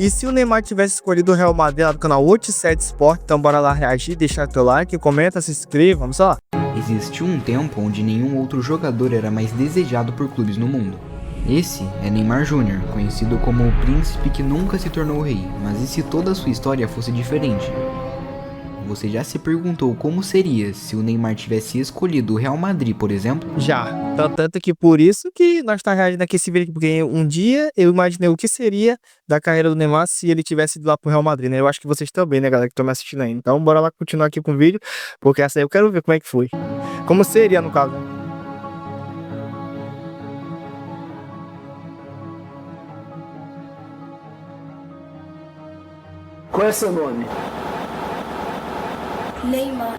E se o Neymar tivesse escolhido o Real Madrid lá do canal 87 Sport, então bora lá reagir, deixar teu like, comenta, se inscreva, vamos lá. Existiu um tempo onde nenhum outro jogador era mais desejado por clubes no mundo. Esse é Neymar Júnior, conhecido como o príncipe que nunca se tornou rei, mas e se toda a sua história fosse diferente? Você já se perguntou como seria se o Neymar tivesse escolhido o Real Madrid, por exemplo? Já, tanto que por isso que nós tá reagindo aqui esse vídeo aqui, porque um dia eu imaginei o que seria da carreira do Neymar se ele tivesse ido lá pro Real Madrid, né? Eu acho que vocês também, né, galera, que estão me assistindo aí. Então bora lá continuar aqui com o vídeo, porque essa aí eu quero ver como é que foi. Como seria, no caso. Qual é seu nome? Neymar.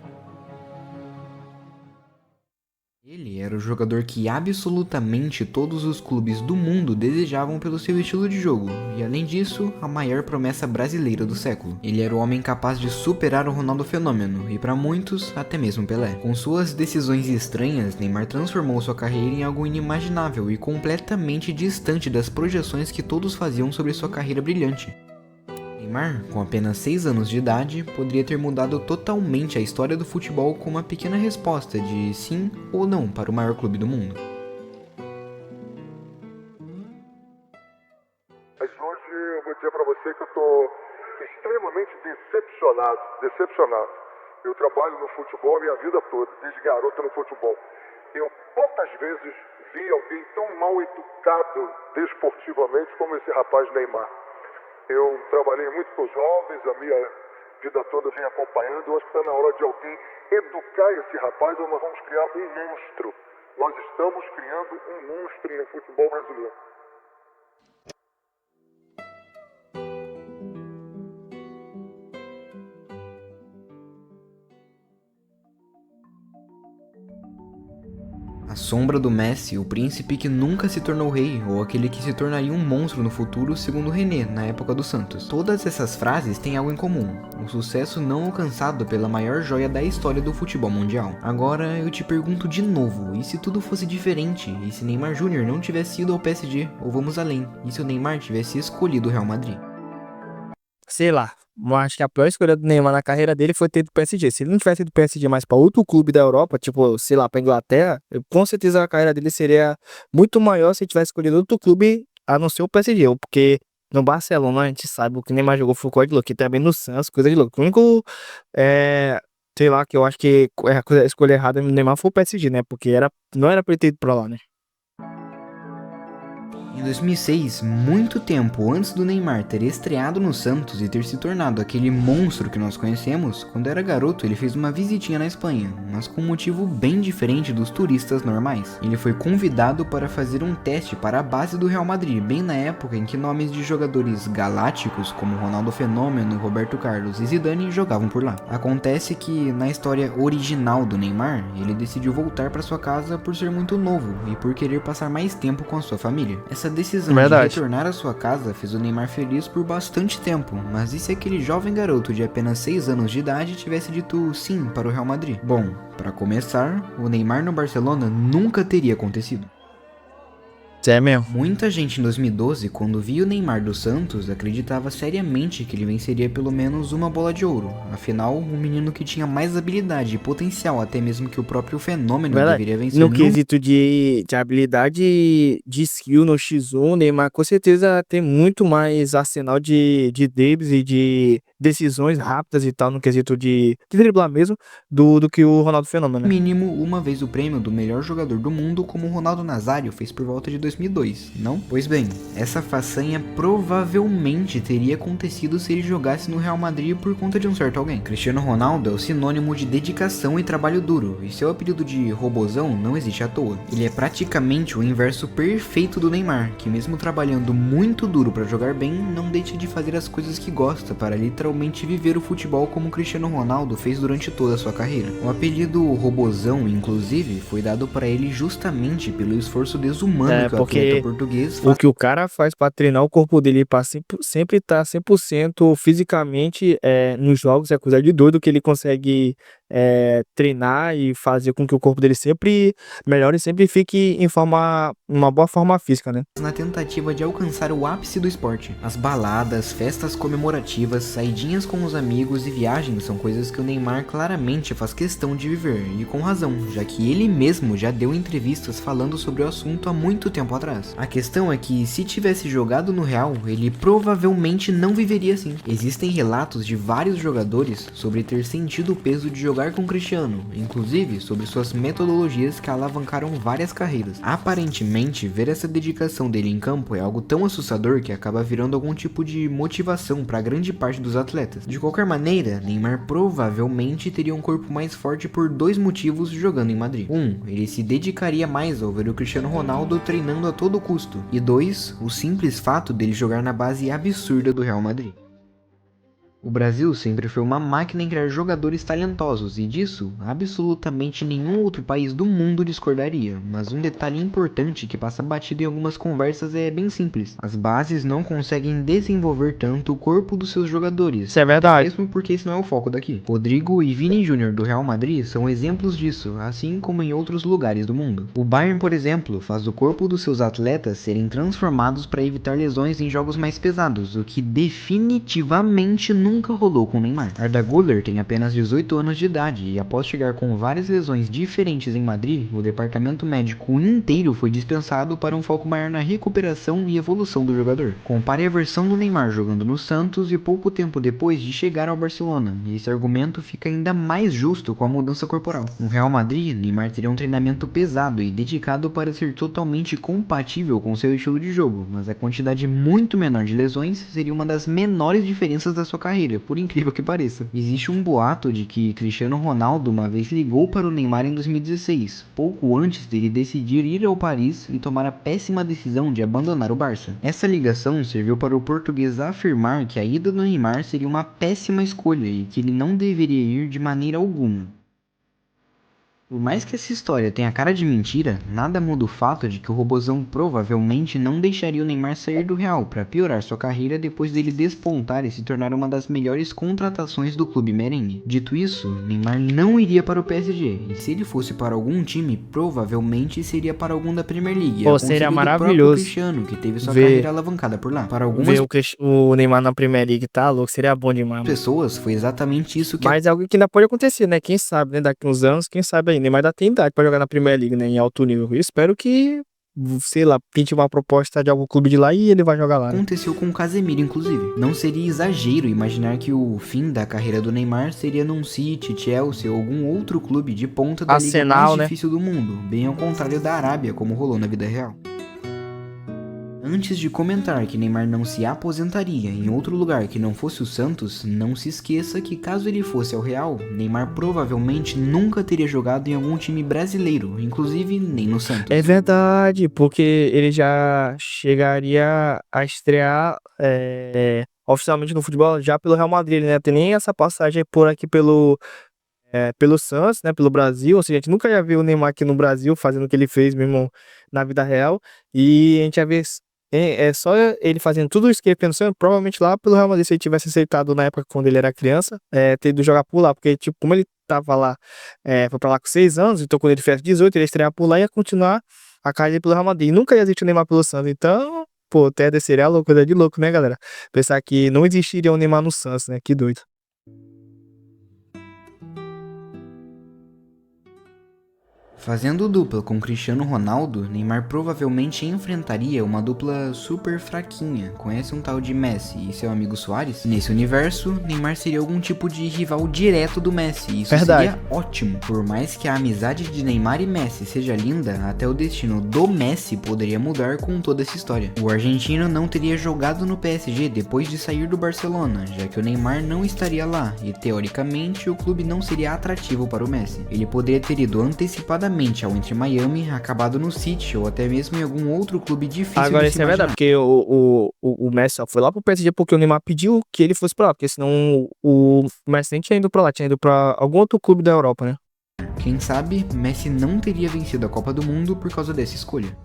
Ele era o jogador que absolutamente todos os clubes do mundo desejavam pelo seu estilo de jogo, e além disso, a maior promessa brasileira do século. Ele era o homem capaz de superar o Ronaldo Fenômeno, e para muitos, até mesmo Pelé. Com suas decisões estranhas, Neymar transformou sua carreira em algo inimaginável e completamente distante das projeções que todos faziam sobre sua carreira brilhante. Neymar, com apenas 6 anos de idade, poderia ter mudado totalmente a história do futebol com uma pequena resposta de sim ou não para o maior clube do mundo. Mas hoje eu vou dizer para você que eu estou extremamente decepcionado. Eu trabalho no futebol a minha vida toda, desde garoto no futebol. Eu poucas vezes vi alguém tão mal educado desportivamente como esse rapaz Neymar. Eu trabalhei muito com jovens, a minha vida toda vem acompanhando. Eu acho que está na hora de alguém educar esse rapaz ou nós vamos criar um monstro. Nós estamos criando um monstro no futebol brasileiro. A sombra do Messi, o príncipe que nunca se tornou rei, ou aquele que se tornaria um monstro no futuro, segundo René, na época do Santos. Todas essas frases têm algo em comum: o sucesso não alcançado pela maior joia da história do futebol mundial. Agora eu te pergunto de novo, e se tudo fosse diferente? E se Neymar Júnior não tivesse ido ao PSG? Ou vamos além, e se o Neymar tivesse escolhido o Real Madrid? Sei lá, mas acho que a pior escolha do Neymar na carreira dele foi ter ido pro PSG. Se ele não tivesse ido pro PSG mais pra outro clube da Europa, tipo, sei lá, pra Inglaterra, com certeza a carreira dele seria muito maior se ele tivesse escolhido outro clube a não ser o PSG. Porque no Barcelona a gente sabe o que o Neymar jogou foi coisa de louco. E também no Santos, coisa de louco. O único, sei lá, que eu acho que a escolha errada do Neymar foi o PSG, né? Porque não era pra ele ter ido pra lá, né? Em 2006, muito tempo antes do Neymar ter estreado no Santos e ter se tornado aquele monstro que nós conhecemos, quando era garoto ele fez uma visitinha na Espanha, mas com um motivo bem diferente dos turistas normais. Ele foi convidado para fazer um teste para a base do Real Madrid, bem na época em que nomes de jogadores galácticos como Ronaldo Fenômeno, Roberto Carlos e Zidane jogavam por lá. Acontece que, na história original do Neymar, ele decidiu voltar para sua casa por ser muito novo e por querer passar mais tempo com a sua família. Essa decisão de retornar à sua casa fez o Neymar feliz por bastante tempo, mas e se aquele jovem garoto de apenas 6 anos de idade tivesse dito sim para o Real Madrid? Bom, para começar, o Neymar no Barcelona nunca teria acontecido. É mesmo. Muita gente em 2012, quando via o Neymar do Santos, acreditava seriamente que ele venceria pelo menos uma bola de ouro. Afinal, um menino que tinha mais habilidade e potencial até mesmo que o próprio Fenômeno deveria vencer. No quesito de habilidade de skill no X1, o Neymar com certeza tem muito mais arsenal de dribles e de decisões rápidas e tal, no quesito de driblar mesmo, do que o Ronaldo Fenômeno, né? Mínimo uma vez o prêmio do melhor jogador do mundo, como o Ronaldo Nazário fez por volta de 2002, não? Pois bem, essa façanha provavelmente teria acontecido se ele jogasse no Real Madrid por conta de um certo alguém. Cristiano Ronaldo é o sinônimo de dedicação e trabalho duro, e seu apelido de robozão não existe à toa. Ele é praticamente o inverso perfeito do Neymar, que mesmo trabalhando muito duro para jogar bem, não deixa de fazer as coisas que gosta para literalmente viver o futebol como Cristiano Ronaldo fez durante toda a sua carreira. O apelido robozão, inclusive, foi dado para ele justamente pelo esforço desumano que o atleta português faz. O que o cara faz para treinar o corpo dele para sempre estar 100% fisicamente nos jogos é coisa de doido que ele consegue treinar e fazer com que o corpo dele sempre melhore e sempre fique uma boa forma física, né? Na tentativa de alcançar o ápice do esporte. As baladas, festas comemorativas, saidinhas com os amigos e viagens são coisas que o Neymar claramente faz questão de viver, e com razão, já que ele mesmo já deu entrevistas falando sobre o assunto há muito tempo atrás. A questão é que, se tivesse jogado no Real, ele provavelmente não viveria assim. Existem relatos de vários jogadores sobre ter sentido o peso de jogar com Cristiano, inclusive sobre suas metodologias que alavancaram várias carreiras. Aparentemente, ver essa dedicação dele em campo é algo tão assustador que acaba virando algum tipo de motivação para grande parte dos atletas. De qualquer maneira, Neymar provavelmente teria um corpo mais forte por dois motivos jogando em Madrid. Ele se dedicaria mais ao ver o Cristiano Ronaldo treinando a todo custo. E 2, o simples fato dele jogar na base absurda do Real Madrid. O Brasil sempre foi uma máquina em criar jogadores talentosos, e disso absolutamente nenhum outro país do mundo discordaria, mas um detalhe importante que passa batido em algumas conversas é bem simples: as bases não conseguem desenvolver tanto o corpo dos seus jogadores. Isso é verdade. Mesmo porque isso não é o foco daqui. Rodrigo e Vini Júnior do Real Madrid são exemplos disso, assim como em outros lugares do mundo. O Bayern, por exemplo, faz o corpo dos seus atletas serem transformados para evitar lesões em jogos mais pesados, o que definitivamente nunca rolou com Neymar. Arda Güler tem apenas 18 anos de idade e, após chegar com várias lesões diferentes em Madrid, o departamento médico inteiro foi dispensado para um foco maior na recuperação e evolução do jogador. Compare a versão do Neymar jogando no Santos e pouco tempo depois de chegar ao Barcelona, e esse argumento fica ainda mais justo com a mudança corporal. No Real Madrid, Neymar teria um treinamento pesado e dedicado para ser totalmente compatível com seu estilo de jogo, mas a quantidade muito menor de lesões seria uma das menores diferenças da sua carreira, por incrível que pareça. Existe um boato de que Cristiano Ronaldo uma vez ligou para o Neymar em 2016, pouco antes dele decidir ir ao Paris e tomar a péssima decisão de abandonar o Barça. Essa ligação serviu para o português afirmar que a ida do Neymar seria uma péssima escolha e que ele não deveria ir de maneira alguma. Por mais que essa história tenha cara de mentira, nada muda o fato de que o robozão provavelmente não deixaria o Neymar sair do Real para piorar sua carreira depois dele despontar e se tornar uma das melhores contratações do clube merengue. Dito isso, Neymar não iria para o PSG, e se ele fosse para algum time, provavelmente seria para algum da Premier League. Pô, seria maravilhoso Cristiano, que teve sua ver- carreira alavancada por lá. Para algumas Ver o Neymar na Premier League, tá louco, seria bom demais, mano. pessoas, foi exatamente isso que Mas é algo que ainda pode acontecer, né? Quem sabe, né? Daqui uns anos, quem sabe aí. Neymar ainda tem idade pra jogar na Premier League, né? Em alto nível. Eu espero que, sei lá, pinte uma proposta de algum clube de lá e ele vai jogar lá, né? aconteceu com o Casemiro, inclusive. Não seria exagero imaginar que o fim da carreira do Neymar seria num City, Chelsea ou algum outro clube de ponta da liga Arsenal, mais né? difícil do mundo, bem ao contrário da Arábia, como rolou na vida real. Antes de comentar que Neymar não se aposentaria em outro lugar que não fosse o Santos, não se esqueça que, caso ele fosse ao Real, Neymar provavelmente nunca teria jogado em algum time brasileiro, inclusive nem no Santos. É verdade, porque ele já chegaria a estrear oficialmente no futebol já pelo Real Madrid, né? Tem nem essa passagem por aqui pelo Santos, né? Pelo Brasil. Ou seja, a gente nunca ia ver o Neymar aqui no Brasil fazendo o que ele fez mesmo na vida real. E a gente ia ver só ele fazendo tudo isso que ele pensou, provavelmente lá pelo Real Madrid, se ele tivesse aceitado na época quando ele era criança, ter ido jogar por lá. Porque, tipo, como ele tava lá, foi pra lá com 6 anos, então quando ele fizesse 18, ele ia estrear por lá e ia continuar a carreira pelo Real Madrid. E nunca ia existir o Neymar pelo Santos. Então, pô, até seria loucura de louco, né, galera? Pensar que não existiria o Neymar no Santos, né? Que doido. Fazendo dupla com Cristiano Ronaldo, Neymar provavelmente enfrentaria uma dupla super fraquinha. Conhece um tal de Messi e seu amigo Suárez? Nesse universo, Neymar seria algum tipo de rival direto do Messi, e isso Verdade. seria ótimo. Por mais que a amizade de Neymar e Messi seja linda, até o destino do Messi poderia mudar com toda essa história. O argentino não teria jogado no PSG depois de sair do Barcelona, já que o Neymar não estaria lá, e teoricamente o clube não seria atrativo para o Messi. Ele poderia ter ido antecipadamente ao Inter Miami, acabado no City ou até mesmo em algum outro clube difícil Agora, de isso se é verdade, imaginar. porque o Messi só foi lá pro PSG porque o Neymar pediu que ele fosse pra lá, porque senão o Messi nem tinha ido pra lá, tinha ido pra algum outro clube da Europa, né? Quem sabe, Messi não teria vencido a Copa do Mundo por causa dessa escolha.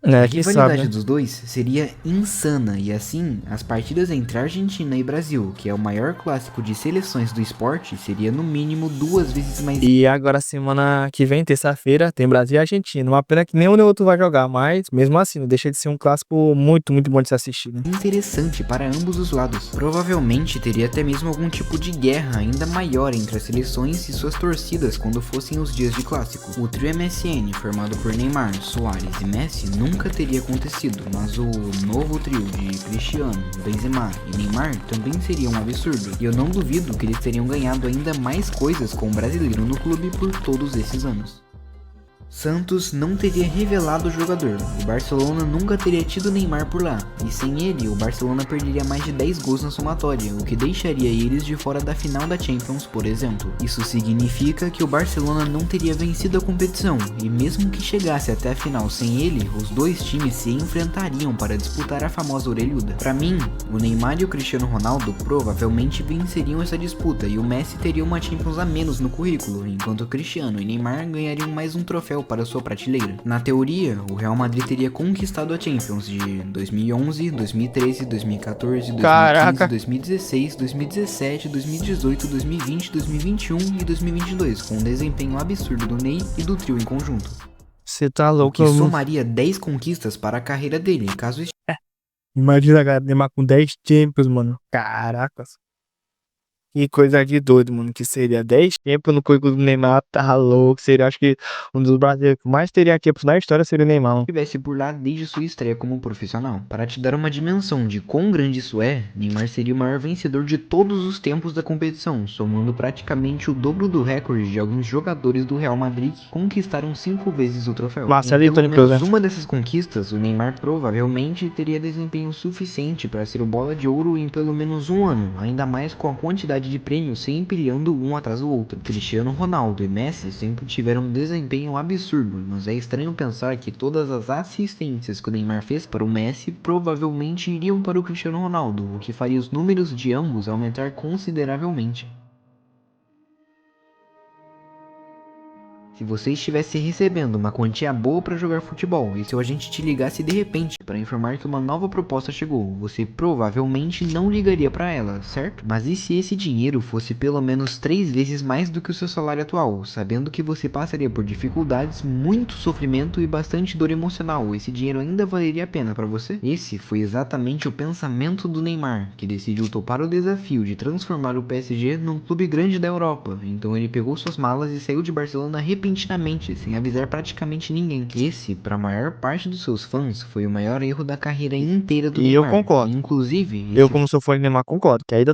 A É, quem sabe, rivalidade né? dos dois seria insana e assim, as partidas entre Argentina e Brasil, que é o maior clássico de seleções do esporte, seria no mínimo 2 vezes mais E agora, semana que vem, terça-feira, tem Brasil e Argentina. Uma pena que nenhum nem outro vai jogar, mas mesmo assim, não deixa de ser um clássico muito, muito bom de se assistir, né? interessante para ambos os lados. Provavelmente teria até mesmo algum tipo de guerra ainda maior entre as seleções e suas torcidas quando fossem os dias de clássico. O trio MSN, formado por Neymar, Suárez e Messi, nunca teria acontecido, mas o novo trio de Cristiano, Benzema e Neymar também seria um absurdo. E eu não duvido que eles teriam ganhado ainda mais coisas com o brasileiro no clube por todos esses anos. Santos não teria revelado o jogador, o Barcelona nunca teria tido Neymar por lá, e sem ele, o Barcelona perderia mais de 10 gols na somatória, o que deixaria eles de fora da final da Champions, por exemplo. Isso significa que o Barcelona não teria vencido a competição, e mesmo que chegasse até a final sem ele, os dois times se enfrentariam para disputar a famosa orelhuda. Para mim, o Neymar e o Cristiano Ronaldo provavelmente venceriam essa disputa, e o Messi teria uma Champions a menos no currículo, enquanto o Cristiano e Neymar ganhariam mais um troféu para sua prateleira. Na teoria, o Real Madrid teria conquistado a Champions de 2011, 2013, 2014, 2015, Caraca, 2016, 2017, 2018, 2020, 2021 e 2022, com um desempenho absurdo do Ney e do trio em conjunto. você tá O louco. que somaria 10 conquistas para a carreira dele, caso Imagina, cara, Neymar com 10 Champions, mano. Caracas. Que coisa de doido, mano. Que seria 10 Champions no currículo do Neymar, tá louco. Seria, acho que um dos brasileiros que mais teria Champions na história seria o Neymar, mano. estivesse por lá desde sua estreia como profissional. Para te dar uma dimensão de quão grande isso é, Neymar seria o maior vencedor de todos os tempos da competição, somando praticamente o dobro do recorde de alguns jogadores do Real Madrid que conquistaram 5 vezes o troféu. Em Marcelo e pelo Toni Kroos, menos né? uma dessas conquistas, o Neymar provavelmente teria desempenho suficiente para ser o bola de ouro em pelo menos um ano, ainda mais com a quantidade de prêmios se empilhando um atrás do outro. Cristiano Ronaldo e Messi sempre tiveram um desempenho absurdo, mas é estranho pensar que todas as assistências que o Neymar fez para o Messi provavelmente iriam para o Cristiano Ronaldo, o que faria os números de ambos aumentar consideravelmente. Se você estivesse recebendo uma quantia boa para jogar futebol e seu agente te ligasse de repente para informar que uma nova proposta chegou, você provavelmente não ligaria para ela, certo? Mas e se esse dinheiro fosse pelo menos 3 vezes mais do que o seu salário atual, sabendo que você passaria por dificuldades, muito sofrimento e bastante dor emocional, esse dinheiro ainda valeria a pena para você? Esse foi exatamente o pensamento do Neymar, que decidiu topar o desafio de transformar o PSG num clube grande da Europa. Então ele pegou suas malas e saiu de Barcelona repentinamente, sem avisar praticamente ninguém. Esse, para a maior parte dos seus fãs, foi o maior erro da carreira inteira do E eu Neymar. concordo. Inclusive, Eu, esse como sou fã de Neymar, concordo. Que a ida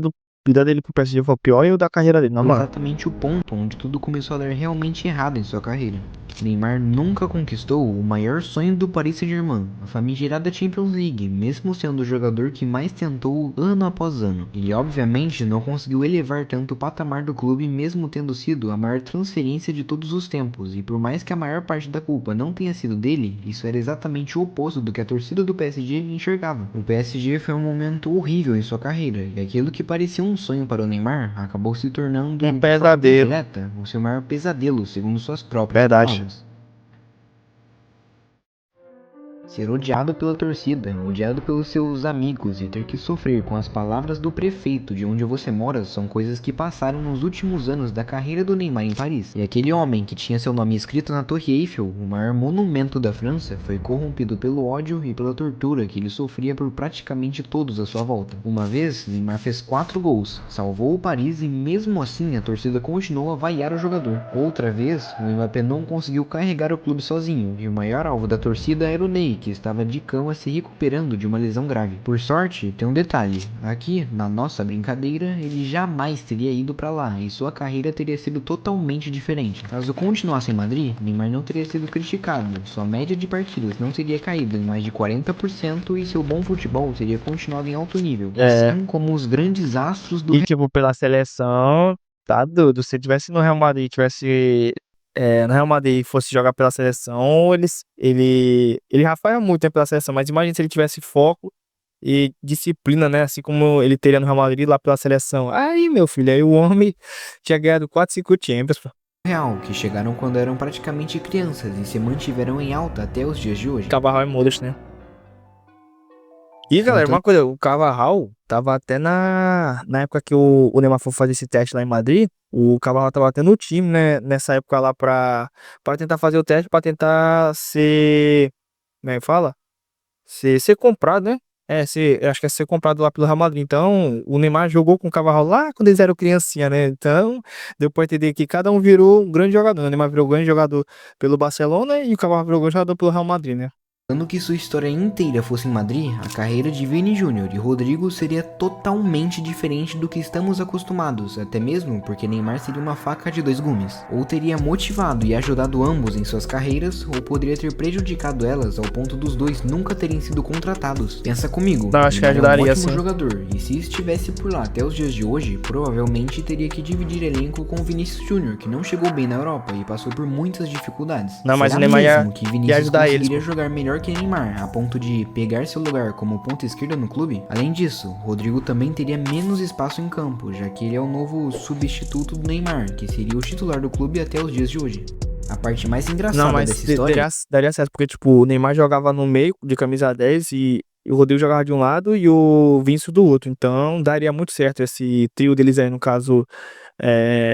dele pro PSG foi o pior erro da carreira dele, na foi moral. exatamente o ponto onde tudo começou a dar realmente errado em sua carreira. Neymar nunca conquistou o maior sonho do Paris Saint-Germain, a famigerada Champions League, mesmo sendo o jogador que mais tentou ano após ano. Ele obviamente não conseguiu elevar tanto o patamar do clube, mesmo tendo sido a maior transferência de todos os tempos, e por mais que a maior parte da culpa não tenha sido dele, isso era exatamente o oposto do que a torcida do PSG enxergava. O PSG foi um momento horrível em sua carreira, e aquilo que parecia um sonho para o Neymar acabou se tornando, Um de forma pesadelo. direta, o seu maior pesadelo, segundo suas próprias Verdade. palavras. Ser odiado pela torcida, odiado pelos seus amigos e ter que sofrer com as palavras do prefeito de onde você mora são coisas que passaram nos últimos anos da carreira do Neymar em Paris. E aquele homem que tinha seu nome escrito na Torre Eiffel, o maior monumento da França, foi corrompido pelo ódio e pela tortura que ele sofria por praticamente todos à sua volta. Uma vez, Neymar fez 4 gols, salvou o Paris e mesmo assim a torcida continuou a vaiar o jogador. Outra vez, o Mbappé não conseguiu carregar o clube sozinho e o maior alvo da torcida era o Ney, que estava de cama se recuperando de uma lesão grave. Por sorte, tem um detalhe. Aqui, na nossa brincadeira, ele jamais teria ido para lá e sua carreira teria sido totalmente diferente. Caso continuasse em Madrid, Neymar não teria sido criticado, sua média de partidas não teria caído em mais de 40% e seu bom futebol teria continuado em alto nível, É. assim como os grandes astros do E, tipo, pela seleção, tá doido. Se ele tivesse no Real Madrid, no Real Madrid e fosse jogar pela seleção, ele já faz muito tempo pela seleção, mas imagina se ele tivesse foco e disciplina, né? Assim como ele teria no Real Madrid lá pela seleção. Aí, meu filho, aí o homem tinha ganhado 4, 5 Champions, pô. Real, que chegaram quando eram praticamente crianças e se mantiveram em alta até os dias de hoje. Carvajal e Modric, né? E galera, Então- uma coisa, o Carvajal tava até na época que o Neymar foi fazer esse teste lá em Madrid, o Carvajal tava até no time, né? Nessa época lá pra tentar fazer o teste, pra tentar ser. Como é que fala? Ser comprado, né? Eu acho que é ser comprado lá pelo Real Madrid. Então, o Neymar jogou com o Carvajal lá quando eles eram criancinha, né? Então, deu pra entender que cada um virou um grande jogador. O Neymar virou um grande jogador pelo Barcelona e o Carvajal virou um grande jogador pelo Real Madrid, né? Dando que sua história inteira fosse em Madrid, a carreira de Vini Júnior e Rodrigo seria totalmente diferente do que estamos acostumados, até mesmo porque Neymar seria uma faca de dois gumes. Ou teria motivado e ajudado ambos em suas carreiras, ou poderia ter prejudicado elas ao ponto dos dois nunca terem sido contratados. Pensa comigo, Não, acho que Neymar é um ajudaria, ótimo sim. jogador, e se estivesse por lá até os dias de hoje, provavelmente teria que dividir elenco com Vinícius Júnior, que não chegou bem na Europa e passou por muitas dificuldades. Não, mas Será o Neymar mesmo que ia Vinícius ajudar eles, conseguiria jogar melhor que Neymar, a ponto de pegar seu lugar como ponta esquerda no clube? Além disso, Rodrigo também teria menos espaço em campo, já que ele é o novo substituto do Neymar, que seria o titular do clube até os dias de hoje. A parte mais engraçada Não, mas dessa história daria certo, porque, tipo, o Neymar jogava no meio de camisa 10 e o Rodrigo jogava de um lado e o Vinícius do outro. Então, daria muito certo esse trio deles aí, no caso,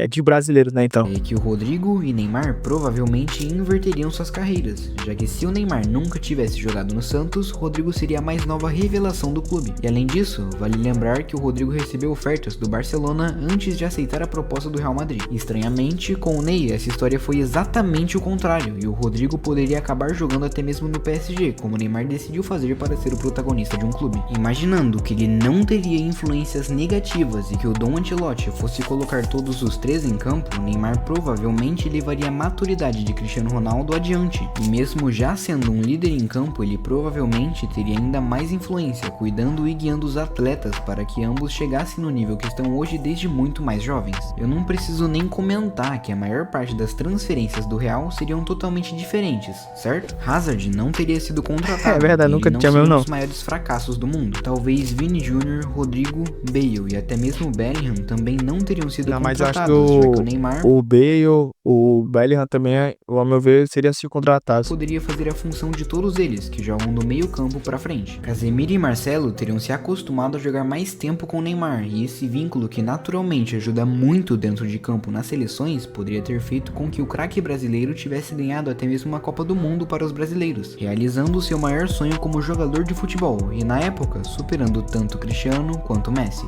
de brasileiros, né, então. é que o Rodrigo e Neymar provavelmente inverteriam suas carreiras, já que se o Neymar nunca tivesse jogado no Santos, Rodrigo seria a mais nova revelação do clube. E além disso, vale lembrar que o Rodrigo recebeu ofertas do Barcelona antes de aceitar a proposta do Real Madrid. Estranhamente, com o Ney, essa história foi exatamente o contrário, e o Rodrigo poderia acabar jogando até mesmo no PSG, como o Neymar decidiu fazer para ser o protagonista de um clube. Imaginando que ele não teria influências negativas e que o Dom Ancelotti fosse colocar todos os três em campo, Neymar provavelmente levaria a maturidade de Cristiano Ronaldo adiante, e mesmo já sendo um líder em campo, ele provavelmente teria ainda mais influência, cuidando e guiando os atletas para que ambos chegassem no nível que estão hoje desde muito mais jovens. Eu não preciso nem comentar que a maior parte das transferências do Real seriam totalmente diferentes, certo? Hazard não teria sido contratado, É verdade, e nunca ele não tinha seria mesmo, um não. dos maiores fracassos do mundo. Talvez Vini Júnior, Rodrigo, Bale e até mesmo Bellingham também não teriam sido Não, mas eu acho que contratados, já que o Neymar o Bale, o Bellingham também, ao meu ver, seria se contratado. poderia fazer a função de todos eles, que jogam do meio campo para frente. Casemiro e Marcelo teriam se acostumado a jogar mais tempo com o Neymar, e esse vínculo que naturalmente ajuda muito dentro de campo nas seleções, poderia ter feito com que o craque brasileiro tivesse ganhado até mesmo uma Copa do Mundo para os brasileiros, realizando seu maior sonho como jogador de futebol, e na época, superando tanto Cristiano quanto Messi.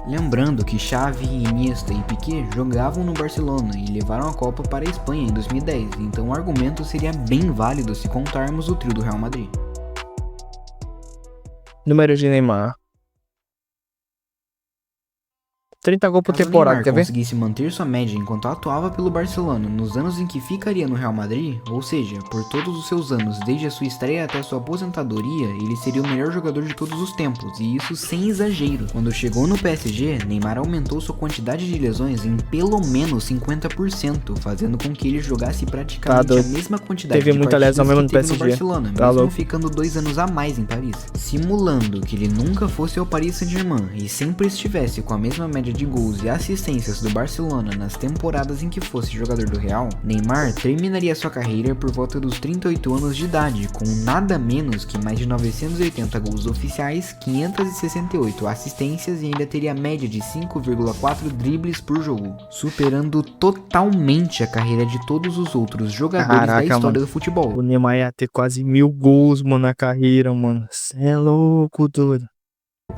Lembrando que Xavi, Iniesta e Piqué jogavam no Barcelona e levaram a Copa para a Espanha em 2010, então o argumento seria bem válido se contarmos o trio do Real Madrid. Número de Neymar. 30 gols por Caso temporada, Neymar quer ver? conseguisse manter sua média enquanto atuava pelo Barcelona nos anos em que ficaria no Real Madrid, ou seja, por todos os seus anos desde a sua estreia até sua aposentadoria, ele seria o melhor jogador de todos os tempos, e isso sem exagero. Quando chegou no PSG, Neymar aumentou sua quantidade de lesões em pelo menos 50%, fazendo com que ele jogasse praticamente doido. a mesma quantidade Teve de muita partidas lesão mesmo que no teve no PSG. Barcelona, Tá mesmo louco. ficando 2 anos a mais em Paris. Simulando que ele nunca fosse ao Paris Saint-Germain e sempre estivesse com a mesma média de gols e assistências do Barcelona nas temporadas em que fosse jogador do Real, Neymar terminaria sua carreira por volta dos 38 anos de idade, com nada menos que mais de 980 gols oficiais, 568 assistências e ainda teria a média de 5,4 dribles por jogo, superando totalmente a carreira de todos os outros jogadores da Caraca, história mano. do futebol. O Neymar ia ter quase 1000 gols, mano, na carreira, mano. Cê é louco, doido.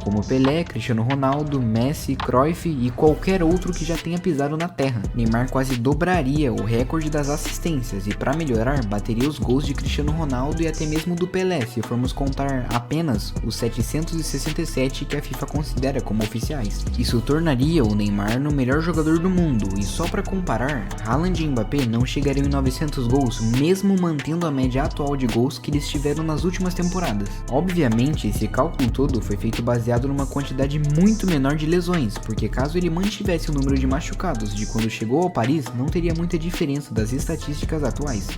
Como Pelé, Cristiano Ronaldo, Messi, Cruyff e qualquer outro que já tenha pisado na terra. Neymar quase dobraria o recorde das assistências e, para melhorar, bateria os gols de Cristiano Ronaldo e até mesmo do Pelé, se formos contar apenas os 767 que a FIFA considera como oficiais. Isso tornaria o Neymar no melhor jogador do mundo, e só para comparar, Haaland e Mbappé não chegariam em 900 gols, mesmo mantendo a média atual de gols que eles tiveram nas últimas temporadas. Obviamente, esse cálculo todo foi feito baseado numa quantidade muito menor de lesões, porque caso ele mantivesse o número de machucados de quando chegou ao Paris, não teria muita diferença das estatísticas atuais.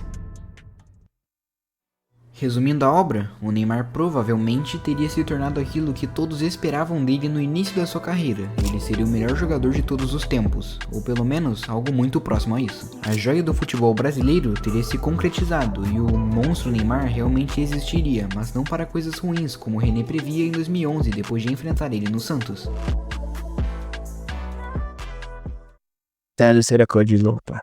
Resumindo a obra, o Neymar provavelmente teria se tornado aquilo que todos esperavam dele no início da sua carreira. Ele seria o melhor jogador de todos os tempos, ou pelo menos algo muito próximo a isso. A joia do futebol brasileiro teria se concretizado e o monstro Neymar realmente existiria, mas não para coisas ruins como René previa em 2011 depois de enfrentar ele no Santos. Sério, seria coisa de louco, pá.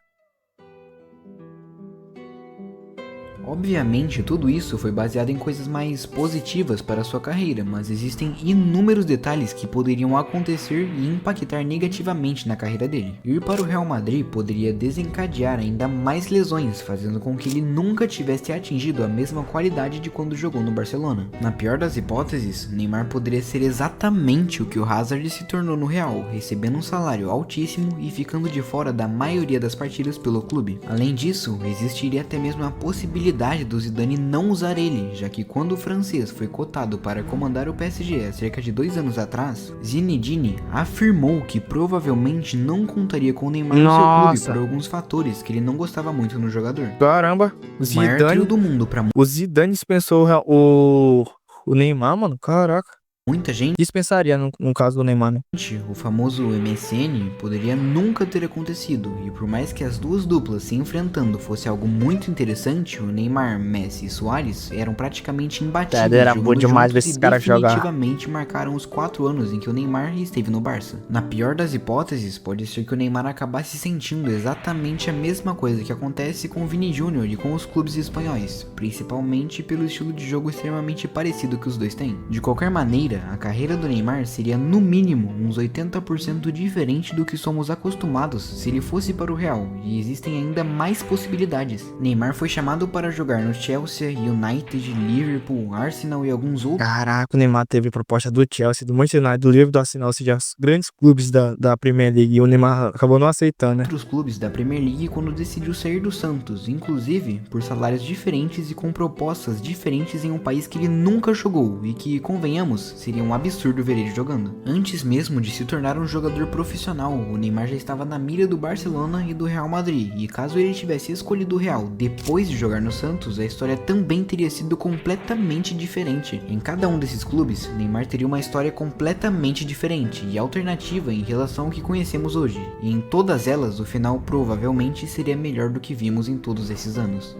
Obviamente, tudo isso foi baseado em coisas mais positivas para sua carreira, mas existem inúmeros detalhes que poderiam acontecer e impactar negativamente na carreira dele. Ir para o Real Madrid poderia desencadear ainda mais lesões, fazendo com que ele nunca tivesse atingido a mesma qualidade de quando jogou no Barcelona. Na pior das hipóteses, Neymar poderia ser exatamente o que o Hazard se tornou no Real, recebendo um salário altíssimo e ficando de fora da maioria das partidas pelo clube. Além disso, existiria até mesmo a possibilidade do Zidane não usar ele, já que quando o francês foi cotado para comandar o PSG há cerca de 2 anos atrás, Zinedine afirmou que provavelmente não contaria com o Neymar no seu clube por alguns fatores que ele não gostava muito no jogador. Caramba, O maior trio do mundo pra o Zidane dispensou o Neymar, mano, caraca. muita gente. Dispensaria no caso do Neymar, né? O famoso MSN poderia nunca ter acontecido, e por mais que as duas duplas se enfrentando fosse algo muito interessante, o Neymar, Messi e Suárez eram praticamente imbatíveis. Era bom demais ver esses caras jogar. Definitivamente marcaram os 4 anos em que o Neymar esteve no Barça. Na pior das hipóteses, pode ser que o Neymar acabasse sentindo exatamente a mesma coisa que acontece com o Vini Júnior e com os clubes espanhóis, principalmente pelo estilo de jogo extremamente parecido que os dois têm. De qualquer maneira, a carreira do Neymar seria no mínimo uns 80% diferente do que somos acostumados se ele fosse para o Real, e existem ainda mais possibilidades. Neymar foi chamado para jogar no Chelsea, United, Liverpool, Arsenal e alguns outros. Caraca, o Neymar teve proposta do Chelsea, do Manchester United, do Liverpool, do Arsenal, ou seja, os grandes clubes da Premier League, e o Neymar acabou não aceitando, né? Outros clubes da Premier League quando decidiu sair do Santos, inclusive por salários diferentes e com propostas diferentes em um país que ele nunca jogou e que, convenhamos, seria um absurdo ver ele jogando. Antes mesmo de se tornar um jogador profissional, o Neymar já estava na mira do Barcelona e do Real Madrid, e caso ele tivesse escolhido o Real depois de jogar no Santos, a história também teria sido completamente diferente. Em cada um desses clubes, Neymar teria uma história completamente diferente e alternativa em relação ao que conhecemos hoje, e em todas elas o final provavelmente seria melhor do que vimos em todos esses anos.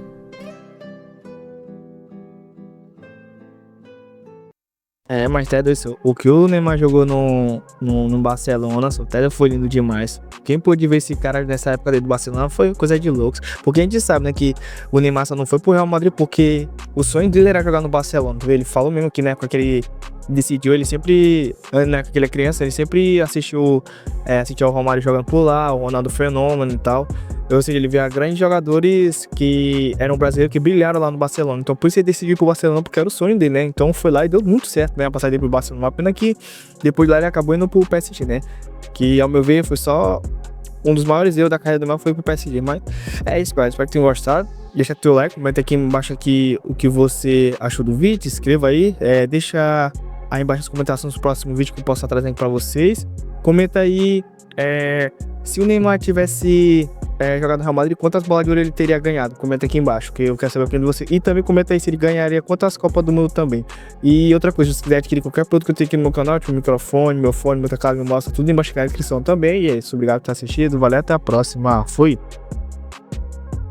Mas até isso, o que o Neymar jogou no Barcelona, até foi lindo demais. Quem pôde ver esse cara nessa época dele do Barcelona foi coisa de loucos. Porque a gente sabe, né, que o Neymar só não foi pro Real Madrid porque o sonho dele era jogar no Barcelona. Ele falou mesmo que na época que ele decidiu, ele sempre, na época que ele é criança, ele sempre assistiu o Romário jogando por lá, o Ronaldo Fenômeno e tal. Ou seja, ele via grandes jogadores que eram brasileiros que brilharam lá no Barcelona. Então por isso ele decidiu ir pro Barcelona, porque era o sonho dele, né? Então foi lá e deu muito certo, né? A passagem dele pro Barcelona. Uma pena que depois de lá ele acabou indo pro PSG, né? Que ao meu ver foi só um dos maiores erros da carreira do Neymar, foi pro PSG. Mas é isso, galera. Espero que tenham gostado. Deixa teu like, comenta aqui embaixo aqui o que você achou do vídeo. Escreva aí, deixa aí embaixo nos comentários nos próximos vídeos que eu posso estar trazendo pra vocês. Comenta aí se o Neymar tivesse jogado no Real Madrid, quantas bolas de ouro ele teria ganhado? Comenta aqui embaixo, que eu quero saber a opinião de você. E também comenta aí se ele ganharia quantas Copas do Mundo também. E outra coisa, se quiser adquirir qualquer produto que eu tenho aqui no meu canal, tipo microfone, meu fone, meu teclado, meu mouse, tudo embaixo na descrição também. E é isso, obrigado por ter assistido, valeu, até a próxima, fui!